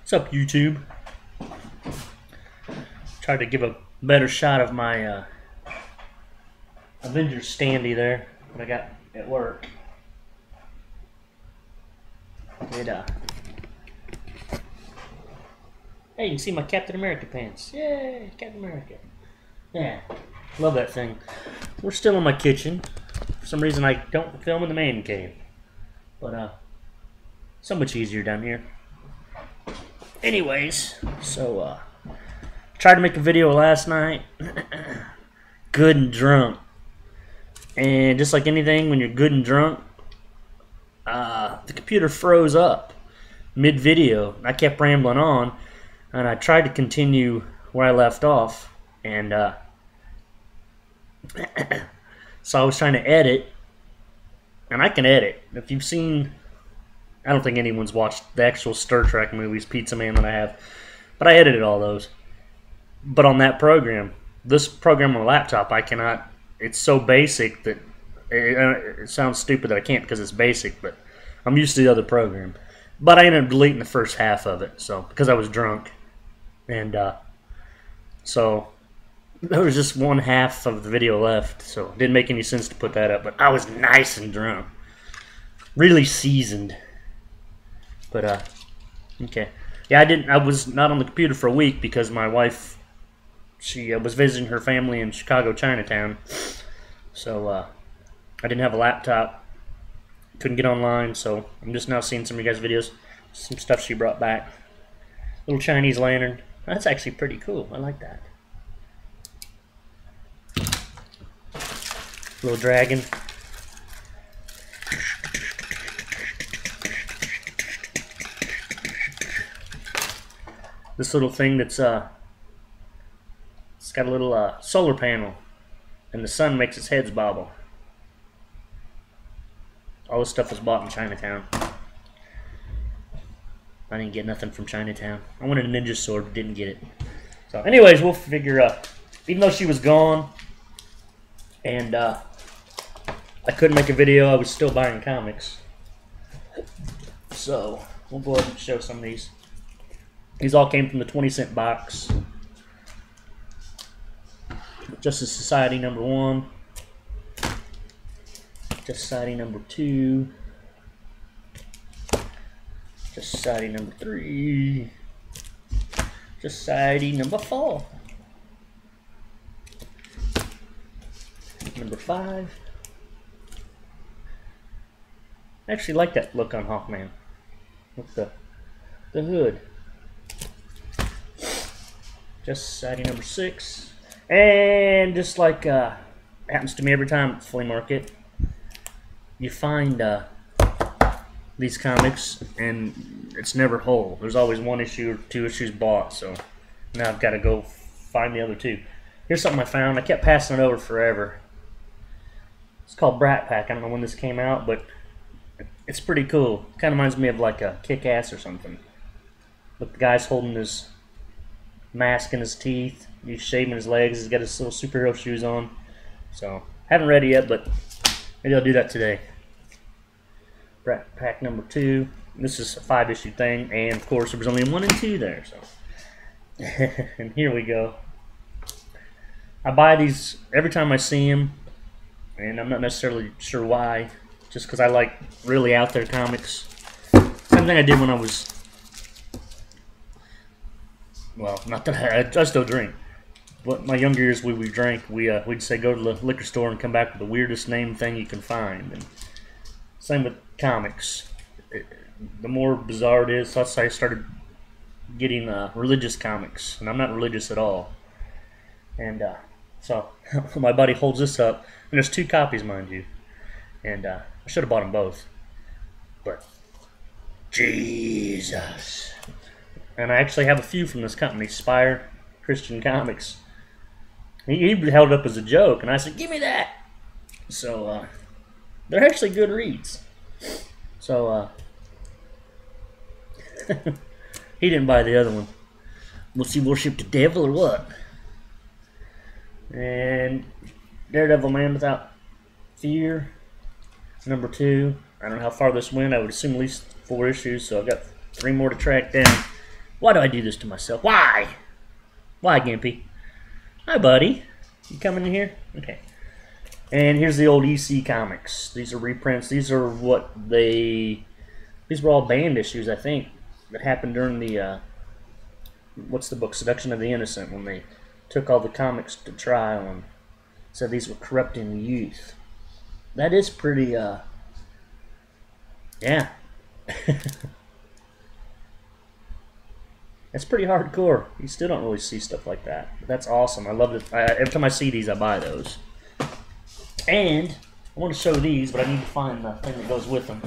What's up, YouTube? Tried to give a better shot of my Avengers standee there that I got at work. Hey, you can see my Captain America pants. Yay, Captain America. Yeah, love that thing. We're still in my kitchen. For some reason, I don't film in the man cave. But, so much easier down here. Anyways, so, tried to make a video last night. Good and drunk. And just like anything, when you're good and drunk, the computer froze up mid-video. I kept rambling on, and I tried to continue where I left off. And, so I was trying to edit, and I can edit. If you've seen... I don't think anyone's watched the actual Star Trek movies, Pizza Man, that I have. But I edited all those. But on that program, this program on a laptop, I cannot. It's so basic that it sounds stupid that I can't because it's basic, but I'm used to the other program. But I ended up deleting the first half of it, so because I was drunk. And so there was just one half of the video left, so it didn't make any sense to put that up. But I was nice and drunk. Really seasoned. But, okay. Yeah, I was not on the computer for a week because my wife, she was visiting her family in Chicago, Chinatown. So, I didn't have a laptop. Couldn't get online, so I'm just now seeing some of you guys' videos. Some stuff she brought back. Little Chinese lantern. That's actually pretty cool. I like that. Little dragon. This little thing that's it's got a little solar panel, and the sun makes its heads bobble. All this stuff was bought in Chinatown. I didn't get nothing from Chinatown. I wanted a ninja sword, but didn't get it. So, anyways, we'll figure out. Even though she was gone, and I couldn't make a video, I was still buying comics. So we'll go ahead and show some of these. These all came from the 20-cent box. Justice Society #1. Justice Society #2. Justice Society #3. Justice Society #4. #5. I actually like that look on Hawkman. With the hood. Justice Society #6. And just like happens to me every time at the flea market, you find these comics and it's never whole. There's always one issue or two issues bought, so now I've got to go find the other two. Here's something I found. I kept passing it over forever. It's called Brat Pack. I don't know when this came out, but it's pretty cool. Kind of reminds me of like a Kick-Ass or something. Look, the guy's holding his mask in his teeth. He's shaving his legs. He's got his little superhero shoes on. So, haven't read it yet, but maybe I'll do that today. Brat Pack #2. This is a 5-issue thing, and of course there was only 1 and 2 there. So, and here we go. I buy these every time I see them, and I'm not necessarily sure why. Just because I like really out there comics. Same thing I did when I was. Well, not that I still drink. But my younger years, we drank. We'd say go to the liquor store and come back with the weirdest name thing you can find. And same with comics. The more bizarre it is, that's how I started getting religious comics, and I'm not religious at all. And so my buddy holds this up, and there's 2 copies, mind you. And I should have bought them both, but Jesus. And I actually have a few from this company, Spire Christian Comics. He held it up as a joke, and I said, "Give me that." So they're actually good reads. So he didn't buy the other one. Must he worship the devil or what? And Daredevil Man Without Fear #2. I don't know how far this went. I would assume at least 4 issues, so I've got 3 more to track down. Why do I do this to myself? Why? Why, Gimpy? Hi, buddy. You coming in here? Okay. And here's the old EC comics. These are reprints. These are what they... These were all banned issues, I think, that happened during the... what's the book? Seduction of the Innocent, when they took all the comics to trial and said these were corrupting youth. That is pretty, yeah. That's pretty hardcore. You still don't really see stuff like that. But that's awesome. I love it. Every time I see these, I buy those. And I want to show these, but I need to find the thing that goes with them.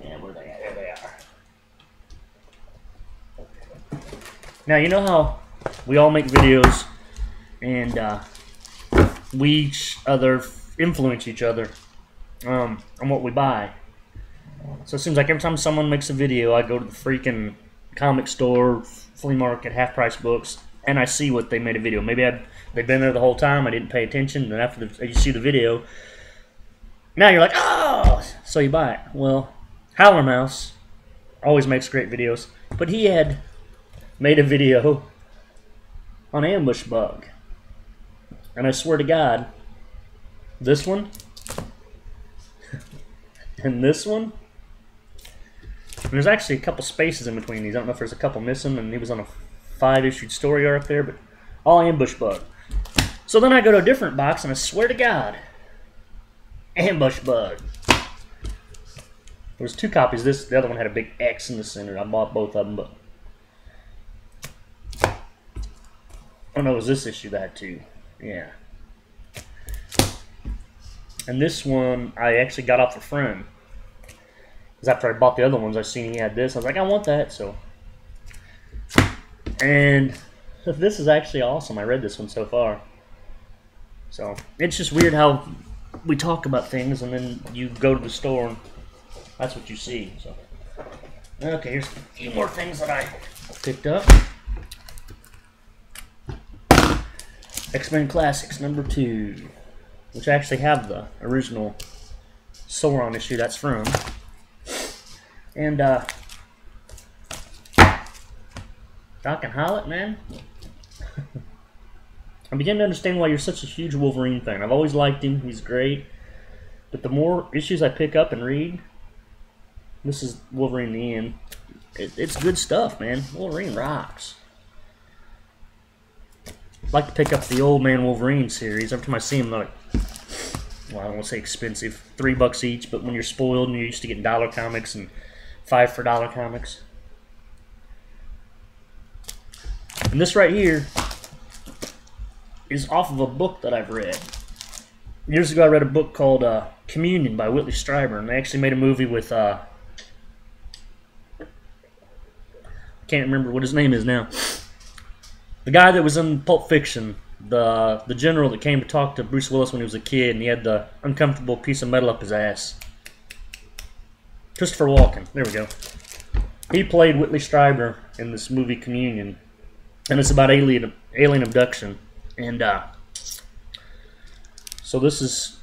Yeah, where are they at? There they are. Now, you know how we all make videos and we each other influence each other on what we buy. So it seems like every time someone makes a video, I go to the freaking comic store, flea market, half-price books, and I see what they made a video. Maybe they've been there the whole time, I didn't pay attention, and after you see the video, now you're like, oh! So you buy it. Well, Howler Mouse always makes great videos, but he had made a video on Ambush Bug. And I swear to God, this one, and this one, and there's actually a couple spaces in between these. I don't know if there's a couple missing, and he was on a 5-issue story arc there, but all Ambush Bug. So then I go to a different box, and I swear to God, Ambush Bug. There was 2 copies of this. The other one had a big X in the center. I bought both of them, but I don't know, it was this issue that had 2. Yeah. And this one, I actually got off a friend. Because after I bought the other ones, I seen he had this. I was like, I want that, so. And this is actually awesome. I read this one so far. So, it's just weird how we talk about things and then you go to the store and that's what you see. So, okay, here's a few more things that I picked up. X-Men Classics #2, which I actually have the original Sauron issue that's from. And Doc and Howlett, man. I'm beginning to understand why you're such a huge Wolverine fan. I've always liked him, he's great. But the more issues I pick up and read, this is Wolverine the End, it's good stuff, man. Wolverine rocks. I'd like to pick up the Old Man Wolverine series. Every time I see them, they're like, well, I don't want to say expensive, $3 each, but when you're spoiled and you're used to getting dollar comics and 5 for $1 comics. And this right here is off of a book that I've read. Years ago I read a book called Communion by Whitley Strieber, and they actually made a movie with, I can't remember what his name is now. The guy that was in Pulp Fiction, the general that came to talk to Bruce Willis when he was a kid, and he had the uncomfortable piece of metal up his ass. Christopher Walken. There we go. He played Whitley Strieber in this movie Communion, and it's about alien abduction. And so this is,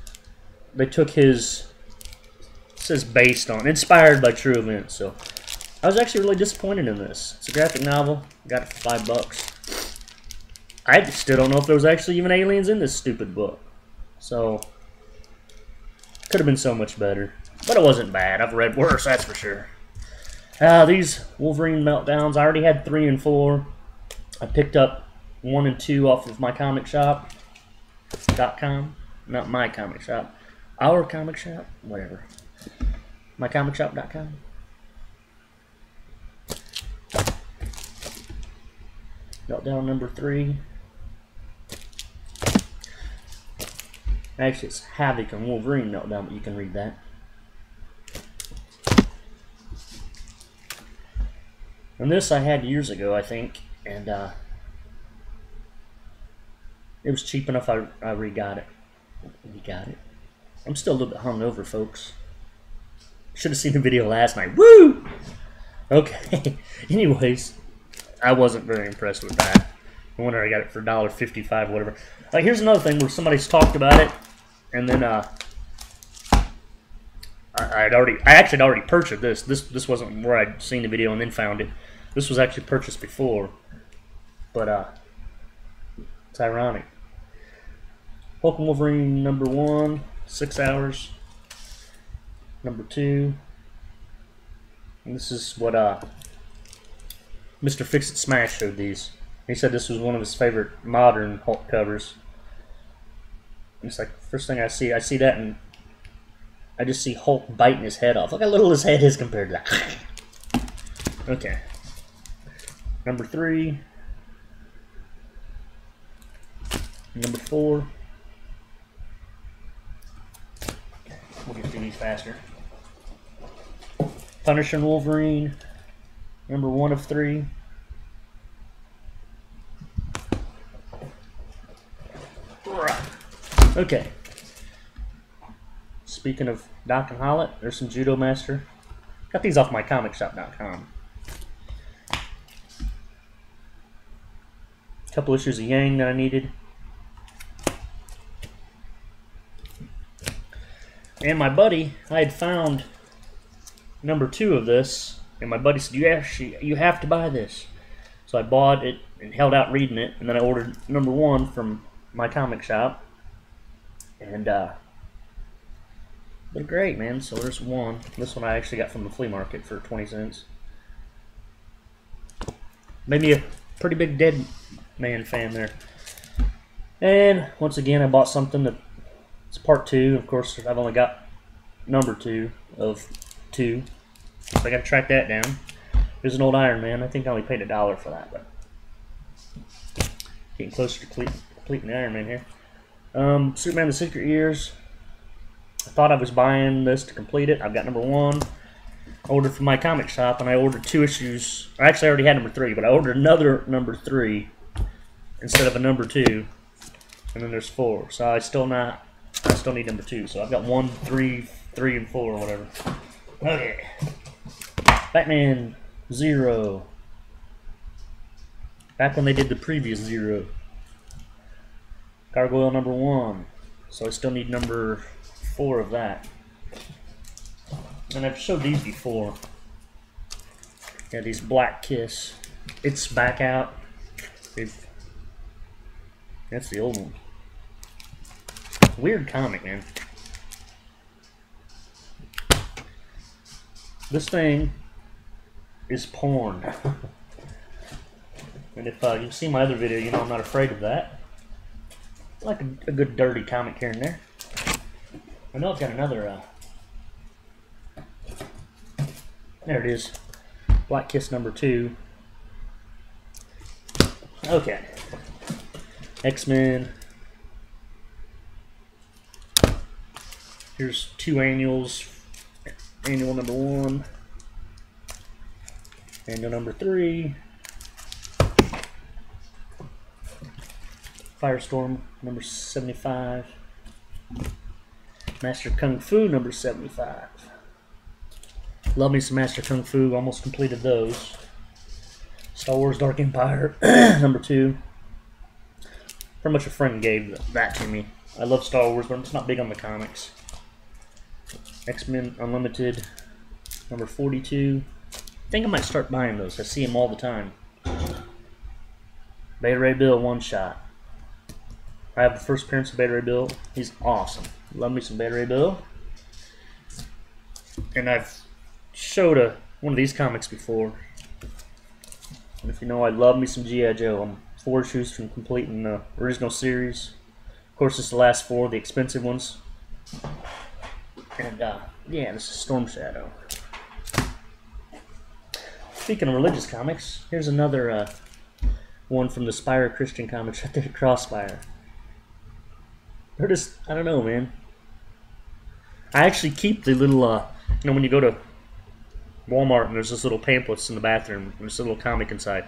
they took his, it says based on, inspired by true events. So I was actually really disappointed in this. It's a graphic novel. Got it for $5. I still don't know if there was actually even aliens in this stupid book. So could have been so much better. But it wasn't bad. I've read worse, that's for sure. These Wolverine Meltdowns, I already had 3 and 4. I picked up 1 and 2 off of mycomicshop.com. Not my comic shop. Our comic shop? Whatever. Mycomicshop.com. Meltdown #3. Actually, it's Havoc and Wolverine Meltdown, but you can read that. And this I had years ago, I think, and it was cheap enough I re-got it. Re-got it. I'm still a little bit hungover, folks. Should have seen the video last night. Woo! Okay. Anyways, I wasn't very impressed with that. No wonder I got it for $1.55 or whatever. Like, here's another thing where somebody's talked about it, and then I actually had already purchased this. This wasn't where I'd seen the video and then found it. This was actually purchased before, but it's ironic. Hulk and Wolverine number 1, 6 hours. Number 2, and this is what Mr. Fix-It Smash showed these. He said this was one of his favorite modern Hulk covers. And it's like the first thing I see that, and I just see Hulk biting his head off. Look how little his head is compared to that. Okay. Number 3. Number 4. Okay, we'll get through these faster. Punisher and Wolverine. Number 1 of 3. Okay. Speaking of Doc and Hollett, there's some Judo Master. Got these off my comicshop.com. A couple issues of Yang that I needed. And my buddy, I had found number 2 of this, and my buddy said, you have to buy this. So I bought it and held out reading it, and then I ordered number 1 from my comic shop. And they're great, man. So there's one. This one I actually got from the flea market for 20 cents. Maybe a pretty big Dead Man fan there. And once again, I bought something that it's part 2. Of course, I've only got number 2 of 2. So I got to track that down. There's an old Iron Man. I think I only paid $1 for that, but getting closer to completing the Iron Man here. Superman the Secret Years. I thought I was buying this to complete it. I've got number 1. I ordered from my comic shop, and I ordered 2 issues. I actually already had number 3, but I ordered another number 3 instead of a number 2. And then there's 4. So I still need number 2. So I've got 1, 3, 3, and 4 or whatever. Okay. Batman 0. Back when they did the previous 0. Gargoyle number 1. So I still need number 4 of that. And I've showed these before. Yeah, these Black Kiss. It's back out. That's the old one. Weird comic, man. This thing is porn. And if you've seen my other video, you know I'm not afraid of that. I like a good dirty comic here and there. I know I've got another, there it is. Black Kiss number 2. Okay. X-Men. Here's 2 annuals. Annual number 1. Annual number 3. Firestorm number 75. Master Kung Fu number 75. Love me some Master Kung Fu. Almost completed those. Star Wars Dark Empire number 2. Pretty much a friend gave that to me. I love Star Wars, but I'm just not big on the comics. X-Men Unlimited number 42. I think I might start buying those. I see them all the time. Beta Ray Bill one-shot. I have the first appearance of Beta Ray Bill. He's awesome. Love me some Beta Ray Bill. And I've showed one of these comics before. And if you know, I love me some G.I. Joe. I'm 4 issues from completing the original series. Of course, it's the last 4, the expensive ones. And yeah, this is Storm Shadow. Speaking of religious comics, here's another one from the Spire Christian Comics right there, Crossfire. They're just, I don't know, man. I actually keep the little, you know, when you go to Walmart and there's this little pamphlets in the bathroom, and there's a little comic inside.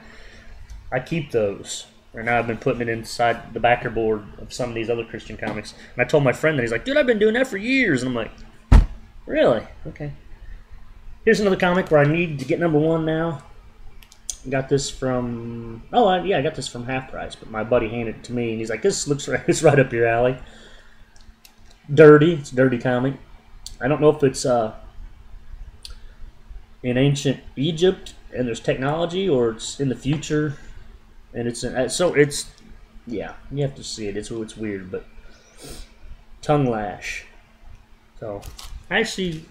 I keep those. And now I've been putting it inside the backer board of some of these other Christian comics. And I told my friend that, he's like, dude, I've been doing that for years. And I'm like, really? Okay. Here's another comic where I need to get number 1 now. I got this from, yeah, I got this from Half Price, but my buddy handed it to me, and he's like, this looks right, it's right up your alley. Dirty, it's a dirty comic. I don't know if it's in ancient Egypt, and there's technology, or it's in the future, and it's yeah, you have to see it. It's weird, but tongue lash. So actually,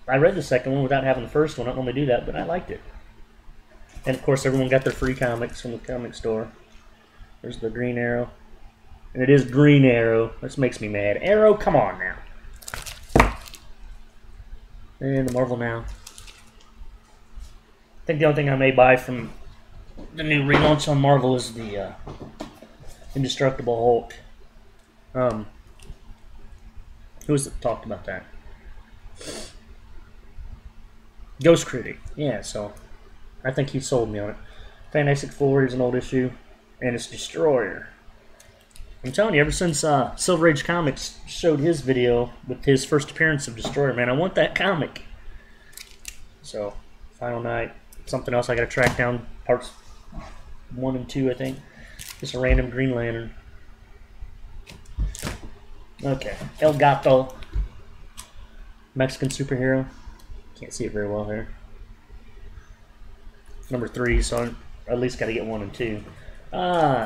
I read the second one without having the first one. I don't normally do that, but I liked it. And of course, everyone got their free comics from the comic store. There's the Green Arrow, and it is Green Arrow. This makes me mad. Arrow, come on now. And the Marvel Now. I think the only thing I may buy from the new relaunch on Marvel is the Indestructible Hulk. Who was it talked about that? Ghost Critic. Yeah, so I think he sold me on it. Fantastic Four is an old issue, and it's Destroyer. I'm telling you, ever since Silver Age Comics showed his video with his first appearance of Destroyer, man, I want that comic. So, Final Night. Something else I gotta track down, parts 1 and 2, I think. Just a random Green Lantern. Okay, El Gato. Mexican superhero. Can't see it very well here. Number 3, so I at least gotta get 1 and 2.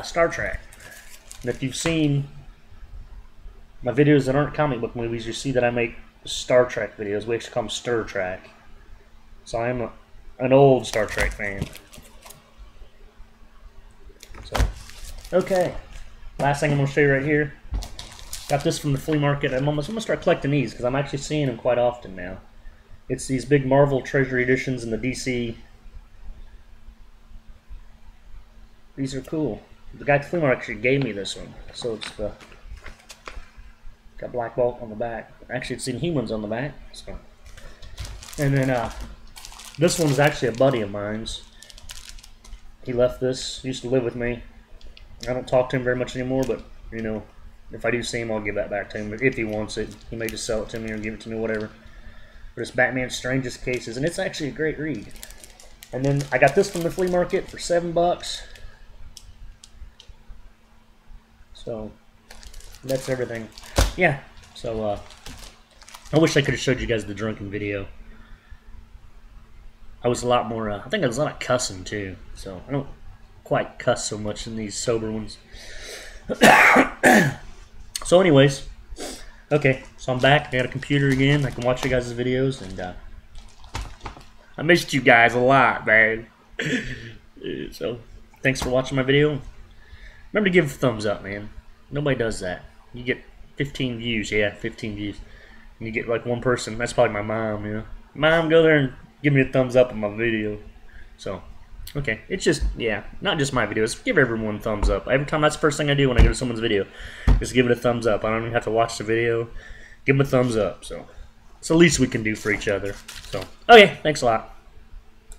Star Trek. And if you've seen my videos that aren't comic book movies, you see that I make Star Trek videos. We actually call them Stir Trek. So I am an old Star Trek fan. So, okay. Last thing I'm going to show you right here. Got this from the flea market. I'm going to start collecting these because I'm actually seeing them quite often now. It's these big Marvel Treasury Editions and the DC. These are cool. The guy at the flea market actually gave me this one. So it's got Black Bolt on the back. Actually, it's Inhumans on the back. So. And then this one's actually a buddy of mine's. He left this. He used to live with me. I don't talk to him very much anymore, but, you know, if I do see him, I'll give that back to him. But if he wants it, he may just sell it to me or give it to me, whatever. But it's Batman's Strangest Cases, and it's actually a great read. And then I got this from the flea market for $7. So, that's everything. Yeah, so, I wish I could have showed you guys the drunken video. I was a lot more, I think I was a lot of cussing too, so I don't quite cuss so much in these sober ones. So anyways, okay, so I'm back. I got a computer again. I can watch you guys' videos, and I missed you guys a lot, man. So thanks for watching my video. Remember to give a thumbs up, man. Nobody does that. You get 15 views, yeah, 15 views. And you get like one person. That's probably my mom, you know. Mom, go there and give me a thumbs up on my video. So, okay, it's just, yeah, not just my videos. Give everyone a thumbs up. Every time, that's the first thing I do when I go to someone's video. Just give it a thumbs up. I don't even have to watch the video. Give them a thumbs up. So, it's the least we can do for each other. So, okay, thanks a lot.